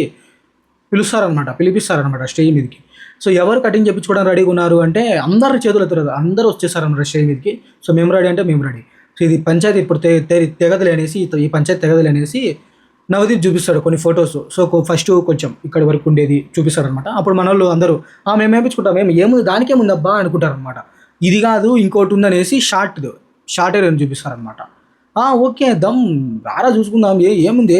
పిలిపిస్తారనమాట స్టేజ్ మీదకి. సో ఎవరు కటింగ్ చేయించుకోవడం రెడీగా ఉన్నారు అంటే అందరు చేతులు ఎత్తున్నారు, అందరూ వచ్చేసారన్నమాట స్టేజ్ మీదకి. సో మేము రెడీ అంటే మేము రెడీ. సో ఇది పంచాయతీ ఇప్పుడు తెగదలే అనేసి, ఈ పంచాయతీ తెగదలే అనేసి నవదీప్ చూపిస్తాడు కొన్ని ఫొటోస్. సో ఫస్ట్ కొంచెం ఇక్కడ వరకు ఉండేది చూపిస్తాడు అనమాట. అప్పుడు మన వాళ్ళు అందరూ మేము వేయించుకుంటాం, ఏముంది దానికేముంది అబ్బా అనుకుంటారనమాట. ఇది కాదు ఇంకోటి ఉందనేసి షార్ట్ ఏరియా చూపిస్తారనమాట. ఓకే దమ్ రారా చూసుకుందాం, ఏముంది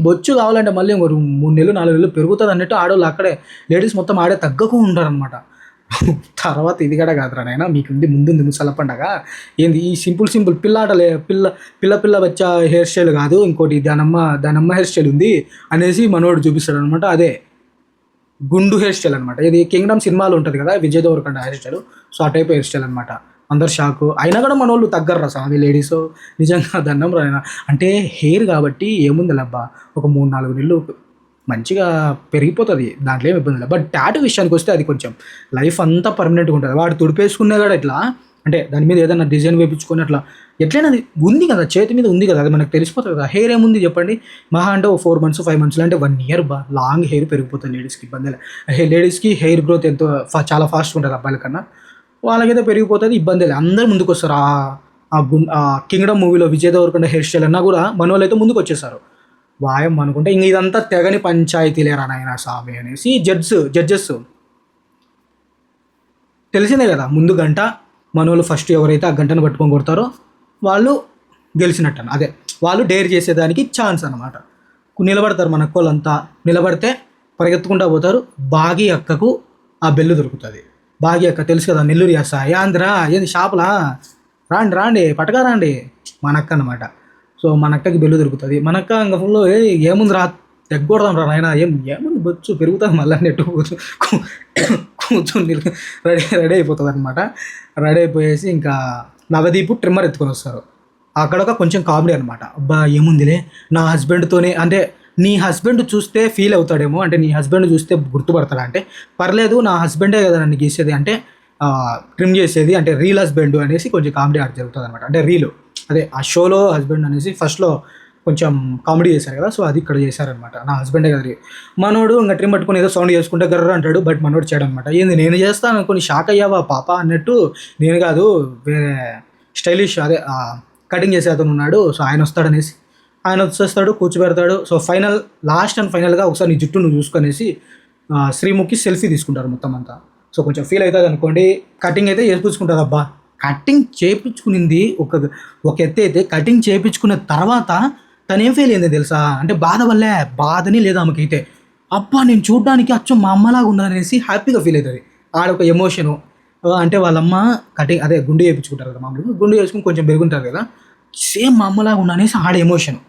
బొచ్చు కావాలంటే మళ్ళీ 3 నెలలు 4 నెలలు పెరుగుతుంది అన్నట్టు ఆడవాళ్ళు అక్కడే లేడీస్ మొత్తం ఆడే తగ్గకు ఉంటారనమాట. తర్వాత ఇది కూడా కాదురా నాయన, మీకు ముందుంది ముసల పండగ, ఏంది ఈ సింపుల్ పిల్ల బచ్చా హెయిర్ స్టైల్ కాదు, ఇంకోటి దానమ్మ హెయిర్ స్టైల్ ఉంది అనేసి మనోడు చూపిస్తాడు అనమాట. అదే గుండు హెయిర్ స్టైల్ అనమాట. ఇది కింగ్డమ్ సినిమాలో ఉంటుంది కదా Vijay Deverakonda hair style. So ఆ టైప్ హెయిర్ స్టైల్ అనమాట. అందరు షాకు. అయినా కూడా మన వాళ్ళు తగ్గరు రా స్వామి లేడీస్. నిజంగా దండం రా నాయనా. అంటే హెయిర్ కాబట్టి ఏముంది అబ్బా, ఒక 3-4 నెలలు మంచిగా పెరిగిపోతుంది, దాంట్లో ఏమి ఇబ్బంది లేదు. బట్ టాటూ విషయానికి వస్తే అది కొంచెం లైఫ్ అంతా పర్మనెంట్గా ఉంటుంది. వాడు తుడిపేసుకునే కూడా ఇట్లా అంటే దాని మీద ఏదైనా డిజైన్ వేయించుకొని అట్లా ఎట్లయినా అది ఉంది కదా, చేతి మీద ఉంది కదా, అది మనకు తెలిసిపోతుంది కదా. హెయిర్ ఏముంది చెప్పండి, మహా అంటే 4 months 5 months అంటే 1 year బా లాంగ్ హెయిర్ పెరిగిపోతుంది లేడీస్కి. ఇబ్బంది లేదు. లేడీస్కి హెయిర్ గ్రోత్ ఎంతో చాలా ఫాస్ట్గా ఉంటుంది అబ్బాయిల కన్నా. వాళ్ళకైతే పెరిగిపోతుంది, ఇబ్బంది లేదు. అందరూ ముందుకు వస్తారు. ఆ కింగ్డమ్ మూవీలో విజయ్ దేవరకొండ హెయిర్ స్టైల్ అన్నా కూడా మన వాళ్ళు అయితే ముందుకు వచ్చేసారు. వాయం అనుకుంటే ఇంక ఇదంతా తెగని పంచాయతీలేరా నాయన స్వామి అనేసి జడ్జెస్ తెలిసిందే కదా. ముందు గంట మనోళ్ళు ఫస్ట్ ఎవరైతే ఆ గంటను పట్టుకొని కొడతారో వాళ్ళు గెలిచినట్టు. అదే వాళ్ళు డేర్ చేసేదానికి ఛాన్స్ అనమాట. నిలబడతారు మన వాళ్ళంతా. నిలబడితే పరిగెత్తుకుంటూ పోతారు. బాగి అక్కకు ఆ బెల్లు దొరుకుతుంది. బాగి అక్క తెలుసు కదా, నెల్లూరు చేస్తా యాంద్రా ఏంది షాపులా, రాండి రాండి పటకా రాండి, మన అక్క అనమాట. సో మన అక్కకి బెల్లు దొరుకుతుంది. మన అక్క ఇంకా ఫుల్ ఏముంది రా తెగ్గొడదాం రా నాయన, ఏముంది బొచ్చు పెరుగుతుంది మళ్ళీ నెట్టు కూర్చొని రెడీ అయిపోతుంది అనమాట. రెడీ అయిపోయేసి ఇంకా నవదీపు ట్రిమ్మర్ ఎత్తుకొని వస్తారు. అక్కడ ఒక కొంచెం కామెడీ అనమాట. అబ్బా ఏముందిలే నా హస్బెండ్తోనే, అంటే నీ హస్బెండ్ చూస్తే ఫీల్ అవుతాడేమో, అంటే నీ హస్బెండ్ చూస్తే గుర్తుపడతాడా అంటే, పర్లేదు నా హస్బెండే కదా నన్ను గీసేది, అంటే ట్రిమ్ చేసేది, అంటే రీల్ హస్బెండ్ అనేసి కొంచెం కామెడీ ఆర్ట్ జరుగుతుంది అనమాట. అంటే రీలు అదే ఆ షోలో హస్బెండ్ అనేసి ఫస్ట్లో కొంచెం కామెడీ చేశారు కదా, సో అది ఇక్కడ చేశారనమాట. నా హస్బెండే కదా. మనోడు ఇంకా ట్రిమ్ పట్టుకుని ఏదో సౌండ్ చేసుకుంటే గర్ర అంటాడు, బట్ మనోడు చేయడం అనమాట. ఏంది నేను చేస్తాను అనుకుని షాక్ అయ్యావా పాప అన్నట్టు, నేను కాదు వేరే స్టైలిష్ అదే కటింగ్ చేసే అతను ఉన్నాడు, సో ఆయన వస్తాడనేసి ఆయన వచ్చేస్తాడు, కూర్చోబెడతాడు. సో లాస్ట్ అండ్ ఫైనల్గా ఒకసారి నీ జుట్టు నువ్వు చూసుకొనేసి శ్రీముఖి సెల్ఫీ తీసుకుంటారు మొత్తం అంతా. సో కొంచెం ఫీల్ అవుతుంది అనుకోండి. కటింగ్ అయితే చేయించుకుంటారు. అబ్బా కటింగ్ చేయించుకునింది ఒక ఎత్తే అయితే, కటింగ్ చేయించుకున్న తర్వాత తను ఏం ఫీల్ అయింది తెలుసా, అంటే బాధ వల్లే, బాధని లేదా ఆమెకైతే అబ్బా నేను చూడడానికి అచ్చం మా అమ్మలాగా ఉండాలనేసి హ్యాపీగా ఫీల్ అవుతుంది. ఆడొక ఎమోషను. అంటే వాళ్ళమ్మ కటింగ్ అదే గుండు చేయించుకుంటారు కదా, మామూలుగా గుండు చేసుకుని కొంచెం పెరుగుంటారు కదా, సేమ్ మా అమ్మలాగా ఉండనేసి ఆడ ఎమోషన్.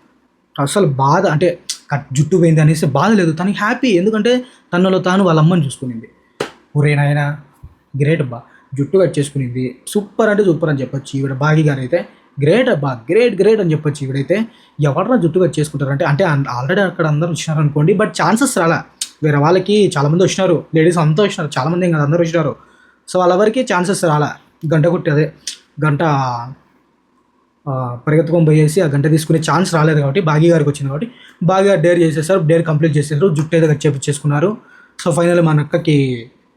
అసలు బాధ అంటే జుట్టు పోయింది అనేసి బాధ లేదు, తనకి హ్యాపీ. ఎందుకంటే తనలో తాను వాళ్ళ అమ్మని చూసుకునింది. ఒరే నాయన గ్రేట్ అబ్బా, జుట్టు కట్ చేసుకునింది, సూపర్ అంటే సూపర్ అని చెప్పొచ్చు. ఈవిడ బాగి గారు అయితే గ్రేట్ అబ్బా, గ్రేట్ అని చెప్పొచ్చు. ఈవిడైతే ఎవరైనా జుట్టు కట్ చేసుకుంటారు అంటే ఆల్రెడీ అక్కడ అందరూ వచ్చినారు అనుకోండి, బట్ ఛాన్సెస్ రాలా. వేరే వాళ్ళకి చాలామంది వచ్చినారు, లేడీస్ అంతా వచ్చినారు, చాలామంది ఇంకా అందరూ వచ్చినారు. సో వాళ్ళెవరికి ఛాన్సెస్ రాలా. గంట పరిగెత్తుకొని పోయేసి ఆ గంట తీసుకునే ఛాన్స్ రాలేదు కాబట్టి బాగి గారికి వచ్చింది కాబట్టి బాగి గారు డేర్ చేసేసారు, డేర్ కంప్లీట్ చేసేసారు, జుట్టు ఏదో కట్ చేపించేసుకున్నారు. సో ఫైనల్ మన అక్కకి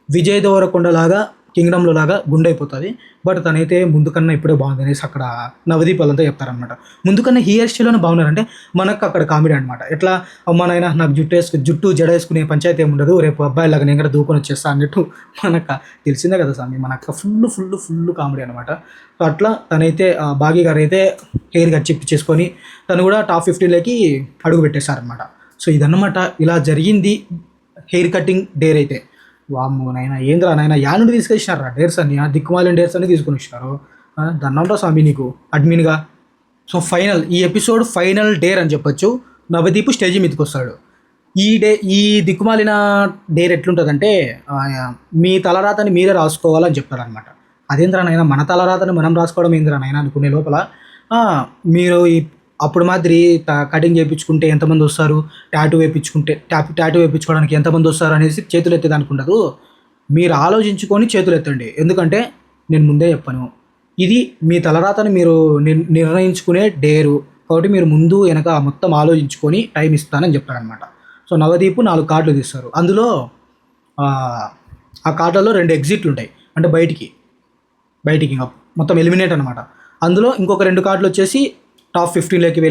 విజయ్ దేవరకొండ లాగా కింగ్డమ్లో లాగా గుండైపోతుంది. బట్ తనైతే ముందు కన్నా ఇప్పుడే బాగుంది అనేసి అక్కడ నవదీప్ వాళ్ళంతా చెప్తారనమాట. ముందుకన్నా హెయిర్ స్టైల్లోనే బాగున్నారంటే మనకు అక్కడ కామెడీ అనమాట. ఎట్లా అమ్మ నాయన నాకు జుట్టు జడ వేసుకునే పంచాయతీ ఏమి ఉండదు, రేపు అబ్బాయిలాగా నేను కూడా దూకొని వచ్చేస్తా అన్నట్టు మనక్క తెలిసిందే కదా స్వామి, మనక్క ఫుల్ కామెడీ అనమాట. సో అట్లా తనైతే బాగి గారు అయితే హెయిర్ కట్ చేసుకొని తను కూడా టాప్ 15లోకి అడుగు పెట్టేశారనమాట. సో ఇదన్నమాట, ఇలా జరిగింది హెయిర్ కటింగ్ డేర్ అయితే. వామ్మో నాయన ఏంద్రా నాయన యా నుండి తీసుకొచ్చినారా డేర్స్ అన్ని, దిక్కుమాలిన డేర్స్ అన్ని తీసుకొని వచ్చినారు. దాన్ని అంటావు స్వామి నీకు అడ్మిన్గా. సో ఈ ఎపిసోడ్ ఫైనల్ డేర్ అని చెప్పొచ్చు. నవదీప్ స్టేజ్ మీదకి వస్తాడు. ఈ దిక్కుమాలిన డేర్ ఎట్లుంటుందంటే మీ తలరాతని మీరే రాసుకోవాలని చెప్తారనమాట. అదేంద్రా నాయన మన తలరాతని మనం రాసుకోవడం ఏంద్రా నాయన అనుకునే లోపల మీరు అప్పుడు మాదిరి కటింగ్ చేయించుకుంటే ఎంతమంది వస్తారు, టాటూ వేయించుకోవడానికి ఎంతమంది వస్తారు అనేసి చేతులు ఎత్తేదానికి ఉండదు. మీరు ఆలోచించుకొని చేతులు ఎత్తండి. ఎందుకంటే నేను ముందే చెప్పాను, ఇది మీ తలరాతని మీరు నిర్ణయించుకునే డేరు కాబట్టి మీరు ముందు వెనక మొత్తం ఆలోచించుకొని టైం ఇస్తానని చెప్తారనమాట. సో నవదీపు 4 కార్డులు తీస్తారు. అందులో ఆ కార్డులలో 2 ఎగ్జిట్లు ఉంటాయి, అంటే బయటికి మొత్తం ఎలిమినేట్ అనమాట. అందులో ఇంకొక 2 కార్డులు వచ్చేసి టాప్ 15లోకి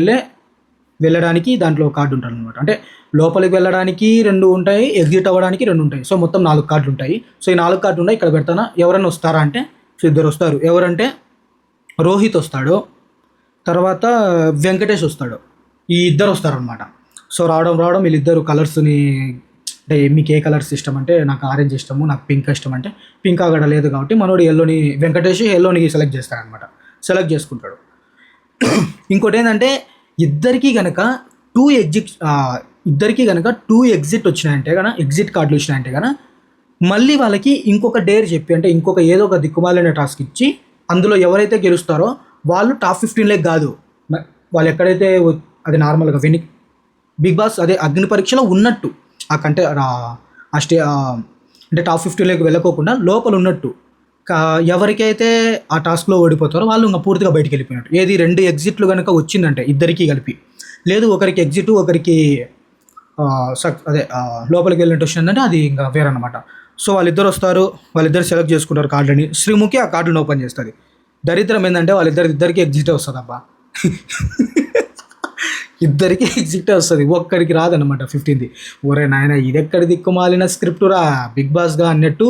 వెళ్ళడానికి దాంట్లో కార్డు ఉంటుంది అనమాట. అంటే లోపలికి వెళ్ళడానికి 2 ఉంటాయి, ఎగ్జిట్ అవ్వడానికి 2 ఉంటాయి. సో మొత్తం 4 కార్డులు ఉంటాయి. సో ఈ 4 కార్డులు ఉన్నాయి, ఇక్కడ పెడతానా. ఎవరైనా వస్తారా అంటే సో 2 వస్తారు. ఎవరంటే రోహిత్ వస్తాడు, తర్వాత వెంకటేష్ వస్తాడు. ఈ 2 వస్తారనమాట. సో రావడం వీళ్ళిద్దరు కలర్స్ని, అంటే మీకు ఏ కలర్స్ ఇష్టం అంటే నాకు ఆరెంజ్ ఇష్టము, నాకు పింక్ ఇష్టం అంటే పింక్ అక్కడ లేదు కాబట్టి మనోడు వెంకటేష్ ఎల్లోని సెలెక్ట్ చేస్తాడనమాట. సెలెక్ట్ చేసుకుంటాడు. ఇంకోటి ఏంటంటే ఇద్దరికీ కనుక ఇద్దరికి కనుక 2 ఎగ్జిట్ వచ్చినాయంటే కనుక ఎగ్జిట్ కార్డులు వచ్చినాయంటే కనుక మళ్ళీ వాళ్ళకి ఇంకొక డేర్ చెప్పి అంటే ఇంకొక ఏదో ఒక దిక్కుమాలిన టాస్క్ ఇచ్చి అందులో ఎవరైతే గెలుస్తారో వాళ్ళు టాప్ 15 కాదు వాళ్ళు ఎక్కడైతే అది నార్మల్గా బిగ్ బాస్ అదే అగ్ని పరీక్షలో ఉన్నట్టు ఆ కంటే అంటే టాప్ 15 వెళ్ళకోకుండా లోపల ఉన్నట్టు ఎవరికైతే ఆ టాస్క్లో ఓడిపోతారో వాళ్ళు ఇంకా పూర్తిగా బయటికి వెళ్ళిపోయినట్టు. ఏది 2 ఎగ్జిట్లు కనుక వచ్చిందంటే ఇద్దరికి కలిపి, లేదు ఒకరికి ఎగ్జిట్ ఒకరికి లోపలికి వెళ్ళినట్టు వచ్చిందంటే అది ఇంకా వేరనమాట. సో వాళ్ళిద్దరు వస్తారు, వాళ్ళిద్దరు సెలెక్ట్ చేసుకుంటారు కార్డుని. శ్రీముఖి ఆ కార్డుని ఓపెన్ చేస్తుంది. దరిద్రం ఏంటంటే ఇద్దరికి ఎగ్జిటే వస్తుంది అబ్బా. ఇద్దరికి ఎగ్జిటే వస్తుంది, ఒక్కడికి రాదనమాట 15th. ఒరే నాయన ఇది ఎక్కడి దిక్కుమాలిన స్క్రిప్ట్ రా బిగ్ బాస్గా అన్నట్టు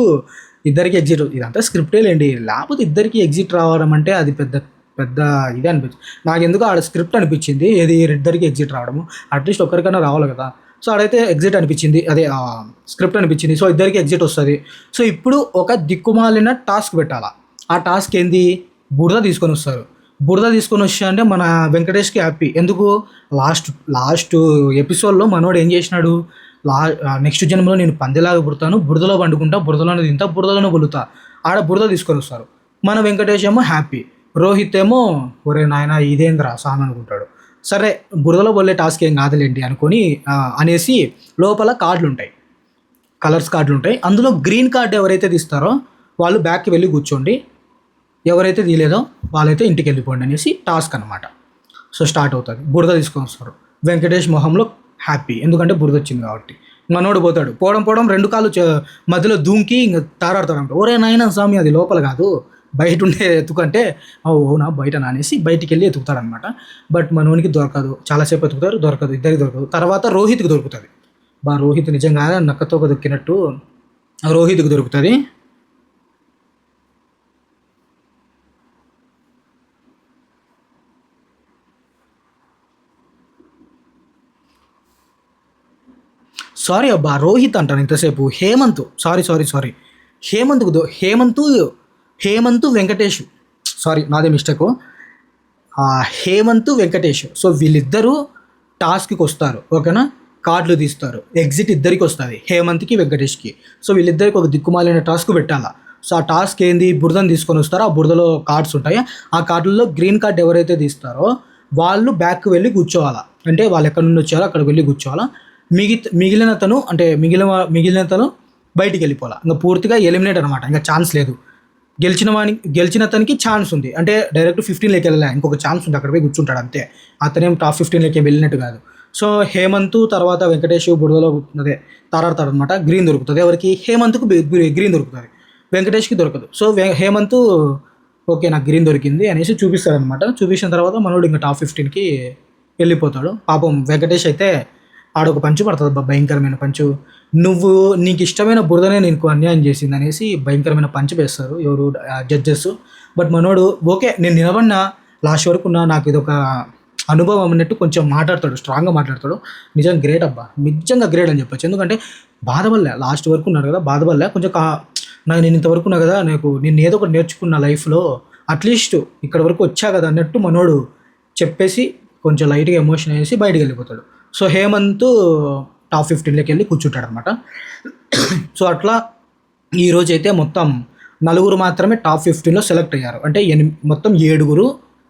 ఇద్దరికి ఎగ్జిట్. ఇదంతా స్క్రిప్టే లేండి, లేకపోతే ఇద్దరికి ఎగ్జిట్ రావడం అంటే అది పెద్ద పెద్ద ఇదే అనిపించింది నాకు. ఎందుకు ఆడ స్క్రిప్ట్ అనిపించింది, ఏది ఇద్దరికి ఎగ్జిట్ రావడము, అట్లీస్ట్ ఒకరికైనా రావాలి కదా. సో ఆడైతే ఎగ్జిట్ అనిపించింది, అదే స్క్రిప్ట్ అనిపించింది. సో ఇద్దరికి ఎగ్జిట్ వస్తుంది. సో ఇప్పుడు ఒక దిక్కుమాలిన టాస్క్ పెట్టాలా. ఆ టాస్క్ ఏంది, బురద తీసుకొని వస్తారు. బురద తీసుకొని వచ్చా అంటే మన వెంకటేష్కి హ్యాపీ. ఎందుకు, లాస్ట్ ఎపిసోడ్లో మనోడు ఏం చేసినాడు, నెక్స్ట్ జన్మలో నేను పందిలాగా పుడతాను, బురదలో పండుకుంటా, బురదలోనే తింటా, బురదలోనే బొలుతా. ఆడ బురద తీసుకొని వస్తారు. మన వెంకటేష్ ఏమో హ్యాపీ, రోహిత్ ఏమో ఒరే నాయన ఇదేంద్రా సాన్ అనుకుంటాడు. సరే బురదలో బొల్లే టాస్క్ ఏం కాదులేండి అనుకొని అనేసి లోపల కార్డులు ఉంటాయి, కలర్స్ కార్డులు ఉంటాయి. అందులో గ్రీన్ కార్డు ఎవరైతే తీస్తారో వాళ్ళు బ్యాక్కి వెళ్ళి కూర్చోండి, ఎవరైతే తీయలేదో వాళ్ళైతే ఇంటికి వెళ్ళిపోండి అనేసి టాస్క్ అనమాట. సో స్టార్ట్ అవుతుంది. బురద తీసుకొని వస్తారు. వెంకటేష్ మొహంలో హ్యాపీ, ఎందుకంటే బురద వచ్చింది కాబట్టి. మనోడు పోతాడు, పోవడం 2 కాళ్ళు మధ్యలో దూంకి ఇంక తారాడతాడంట. ఒరే నాయన స్వామి అది లోపల కాదు బయట ఉండే ఎత్తుకంటే అవునా బయట అనేసి బయటికి వెళ్ళి ఎత్తుకుతాడనమాట. బట్ మనోనికి దొరకదు, చాలాసేపు ఎత్తుకుతారు, దొరకదు, ఇద్దరికి దొరకదు. తర్వాత రోహిత్కి దొరుకుతుంది. రోహిత్ నిజంగా నక్కతోక దొక్కినట్టు రోహిత్కి దొరుకుతుంది. సారీ అబ్బా, రోహిత్ అంటాను ఇంతసేపు, హేమంత్, సారీ హేమంత్ వెంకటేష్, సారీ నాదే మిస్టేక్, హేమంత్ వెంకటేష్. సో వీళ్ళిద్దరూ టాస్క్కి వస్తారు, ఓకేనా. కార్డులు తీస్తారు, ఎగ్జిట్ ఇద్దరికి వస్తుంది, హేమంత్కి వెంకటేష్కి. సో వీళ్ళిద్దరికి ఒక దిక్కుమాలిన టాస్క్ పెట్టాలా. సో ఆ టాస్క్ ఏంది, బురదను తీసుకొని వస్తారో, ఆ బురదలో కార్డ్స్ ఉంటాయి. ఆ కార్డుల్లో గ్రీన్ కార్డ్ ఎవరైతే తీస్తారో వాళ్ళు బ్యాక్కి వెళ్ళి కూర్చోవాలా. అంటే వాళ్ళు ఎక్కడి నుండి వచ్చారో అక్కడికి వెళ్ళి కూర్చోవాలా. మిగిలిన తను బయటికి వెళ్ళిపోవాలి. ఇంకా పూర్తిగా ఎలిమినేట్ అనమాట, ఇంకా ఛాన్స్ లేదు. గెలిచిన తనకి ఛాన్స్ ఉంది, అంటే డైరెక్ట్ 15 వెళ్ళలే, ఇంకొక ఛాన్స్ ఉంది, అక్కడ పోయి కూర్చుంటాడు అంతే. అతనేం టాప్ 15 వెళ్ళినట్టు కాదు. సో హేమంత్ తర్వాత వెంకటేష్ బురదలో అదే తారాడతాడు అనమాట. గ్రీన్ దొరుకుతుంది ఎవరికి, హేమంత్కు గ్రీన్ దొరుకుతుంది, వెంకటేష్కి దొరకదు. సో హేమంత్ ఓకే నాకు గ్రీన్ దొరికింది అనేసి చూపిస్తాడనమాట. చూపించిన తర్వాత మనోడు ఇంకా టాప్ 15కి వెళ్ళిపోతాడు. పాపం వెంకటేష్ అయితే ఆడొక పంచు పడుతుంది, భయంకరమైన పంచు. నీకు ఇష్టమైన బురదనే నీకు అన్యాయం చేసింది అనేసి భయంకరమైన పంచు వేస్తారు ఎవరు జడ్జెస్. బట్ మనోడు ఓకే నేను నిలబడినా లాస్ట్ వరకు నాకు ఇదొక అనుభవం అన్నట్టు కొంచెం మాట్లాడతాడు, స్ట్రాంగ్గా మాట్లాడతాడు. నిజంగా గ్రేట్ అబ్బా, నిజంగా గ్రేట్ అని చెప్పొచ్చు. ఎందుకంటే బాధపడలే, లాస్ట్ వరకు ఉన్నాడు కదా, బాధపడలే. కొంచెం నేను ఇంతవరకు ఉన్నా కదా, నేను ఏదో ఒకటి నేర్చుకున్న లైఫ్లో, అట్లీస్ట్ ఇక్కడ వరకు వచ్చా కదా అన్నట్టు మనోడు చెప్పేసి కొంచెం లైట్గా ఎమోషన్ వేసి బయటికి వెళ్ళిపోతాడు. సో హేమంత్ టాప్ 15 వెళ్ళి కూర్చుంటాడు అనమాట. సో అట్లా ఈరోజు అయితే మొత్తం 4 మాత్రమే టాప్ 15లో సెలెక్ట్ అయ్యారు. అంటే మొత్తం 7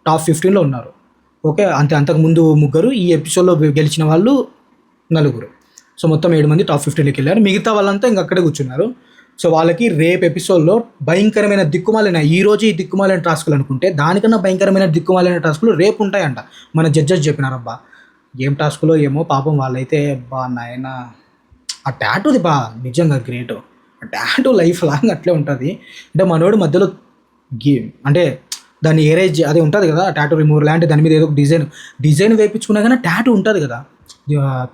టాప్ 15లో ఉన్నారు, ఓకే. అంతకుముందు 3, ఈ ఎపిసోడ్లో గెలిచిన వాళ్ళు 4. సో మొత్తం 7 మంది టాప్ 15లోకి వెళ్ళారు. మిగతా వాళ్ళంతా ఇంక అక్కడే కూర్చున్నారు. సో వాళ్ళకి రేపు ఎపిసోడ్లో భయంకరమైన దిక్కుమాలిన, ఈరోజు ఈ దిక్కుమాలిన టాస్కులు అనుకుంటే దానికన్నా భయంకరమైన దిక్కుమాలిన టాస్కులు రేపు ఉంటాయంట. మన జడ్జెస్ చెప్పినారబ్బా, ఏం టాస్కులో ఏమో పాపం. వాళ్ళైతే నాయన ఆ టాటూది నిజంగా గ్రేట్. ఆ టాటూ లైఫ్ లాంగ్ అట్లే ఉంటుంది. అంటే మనోడు మధ్యలో అంటే దాన్ని ఏరేజ్ అది ఉంటుంది కదా, టాటూ రిమూవర్ లాంటి దాని మీద ఏదో ఒక డిజైన్ వేయించుకున్నా కానీ టాటూ ఉంటుంది కదా,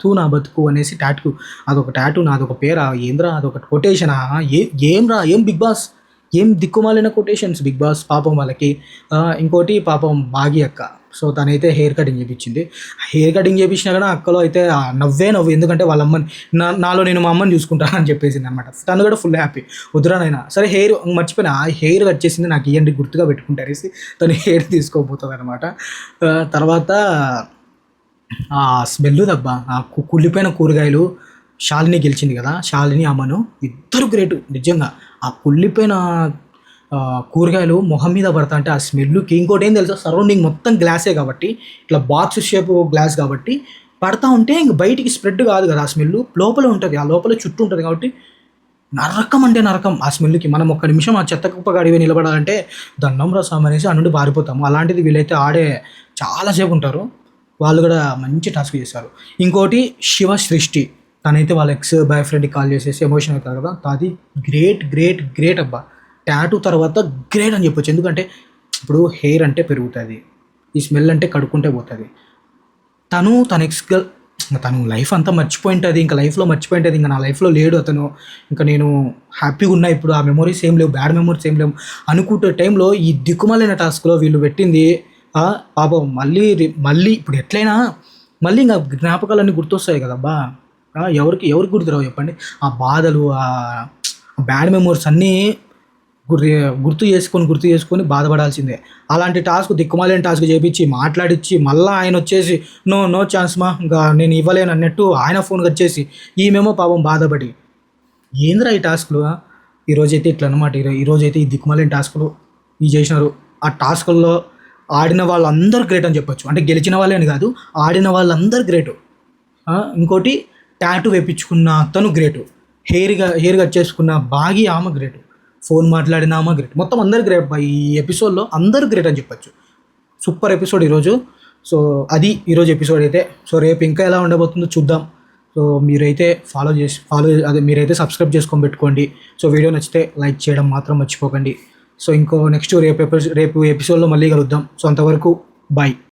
తూ నా బతుకు అనేసి టాటూ. అదొక టాటూ, నాదొక పేరా ఏంద్రా, అదొక కొటేషనా, ఏం బిగ్ బాస్, ఏం దిక్కుమాలిన కొటేషన్స్ బిగ్ బాస్. పాపం వాళ్ళకి ఇంకోటి పాపం భాగి అక్క. సో తనైతే హెయిర్ కటింగ్ చేయించింది. హెయిర్ కటింగ్ చేయించినా కానీ అక్కలో అయితే నవ్వు, ఎందుకంటే వాళ్ళ అమ్మని నాలో నేను మా అమ్మని చూసుకుంటాను అని చెప్పేసింది అనమాట. తను కూడా ఫుల్ హ్యాపీ. వద్దురానైనా సరే హెయిర్ మర్చిపోయినా, హెయిర్ కట్ చేసింది నాకు ఇవ్వండి గుర్తుగా పెట్టుకుంటారేసి తను హెయిర్ తీసుకోబోతుంది అనమాట. తర్వాత ఆ స్మెల్ దబ్బా ఆ కుళ్ళిపోయిన కూరగాయలు. శాలిని గెలిచింది కదా, శాలిని అమ్మను ఇద్దరు గ్రేటు నిజంగా. ఆ కుళ్ళిపోయిన కూరగాయలు మొహం మీద పడతా అంటే ఆ స్మెల్కి, ఇంకోటి ఏం తెలుసా, సరౌండింగ్ మొత్తం గ్లాసే కాబట్టి, ఇట్లా బాక్స్ షేప్ గ్లాస్ కాబట్టి పడతా ఉంటే ఇంక బయటికి స్ప్రెడ్ కాదు కదా ఆ స్మెల్, లోపల ఉంటుంది, ఆ లోపల చుట్టూ ఉంటుంది కాబట్టి నరకం అంటే నరకం ఆ స్మెల్కి. మనం ఒక్క నిమిషం ఆ చెత్త కుప్ప గడివి నిలబడాలంటే దండం రసం అనేసి ఆ నుండి పారిపోతాము. అలాంటిది వీళ్ళైతే ఆడే చాలాసేపు ఉంటారు. వాళ్ళు కూడా మంచి టాస్క్ చేశారు. ఇంకోటి శివ సృష్టి, తనైతే వాళ్ళ ఎక్స్ బాయ్ ఫ్రెండ్కి కాల్ చేసేసి ఎమోషన్ అవుతారు కదా, అది గ్రేట్ గ్రేట్ గ్రేట్ అబ్బా. టాటూ తర్వాత గ్రేట్ అని చెప్పొచ్చు. ఎందుకంటే ఇప్పుడు హెయిర్ అంటే పెరుగుతుంది, ఈ స్మెల్ అంటే కడుక్కుంటే పోతుంది. తన ఎక్స్ గర్ల్, తను లైఫ్ అంతా మర్చిపోయింటుంది, ఇంకా లైఫ్లో మర్చిపోయింటుంది, ఇంకా నా లైఫ్లో లేడు అతను, ఇంకా నేను హ్యాపీగా ఉన్నా ఇప్పుడు, ఆ మెమొరీస్ ఏం లేవు, బ్యాడ్ మెమొరీస్ ఏం లేవు అనుకుంటే టైంలో ఈ దిక్కుమాలిన టాస్క్లో వీళ్ళు పెట్టింది పాపం మళ్ళీ ఇప్పుడు ఎట్లయినా మళ్ళీ ఇంకా జ్ఞాపకాలన్నీ గుర్తొస్తాయి కదబ్బా. ఎవరికి ఎవరికి గుర్తురావు చెప్పండి. ఆ బాధలు, ఆ బ్యాడ్ మెమోరీస్ అన్నీ గుర్తు గుర్తు చేసుకొని బాధపడాల్సిందే. అలాంటి టాస్క్, దిక్కుమాలిన టాస్క్ చేపించి మాట్లాడిచ్చి మళ్ళీ ఆయన వచ్చేసి నో నో ఛాన్స్ మా, ఇంకా నేను ఇవ్వలేను అన్నట్టు ఆయన ఫోన్కి వచ్చేసి ఈమెమో పాపం బాధపడి, ఏందిరా ఈ టాస్క్లు. ఈరోజైతే ఇట్లా అనమాట. ఈరోజైతే ఈ దిక్కుమాలిన టాస్కులు ఇవి చేసినారు. ఆ టాస్కుల్లో ఆడిన వాళ్ళందరూ గ్రేట్ అని చెప్పొచ్చు. అంటే గెలిచిన వాళ్ళే అని కాదు, ఆడిన వాళ్ళందరూ గ్రేటు. ఇంకోటి టాటూ వేయించుకున్న అతను గ్రేటు, హెయిర్ కట్ చేసుకున్న బాగి ఆమె గ్రేటు, ఫోన్ మాట్లాడిన ఆమె గ్రేట్. మొత్తం అందరు గ్రేట్ బై ఈ ఎపిసోడ్లో, అందరూ గ్రేట్ అని చెప్పొచ్చు. సూపర్ ఎపిసోడ్ ఈరోజు. సో అది ఈరోజు ఎపిసోడ్ అయితే. సో రేపు ఇంకా ఎలా ఉండబోతుందో చూద్దాం. సో మీరైతే మీరైతే సబ్స్క్రైబ్ చేసుకొని పెట్టుకోండి. సో వీడియో నచ్చితే లైక్ చేయడం మాత్రం మర్చిపోకండి. సో ఇంకో నెక్స్ట్ రేపు ఎపిసోడ్లో మళ్ళీ కలుద్దాం. సో అంతవరకు బాయ్.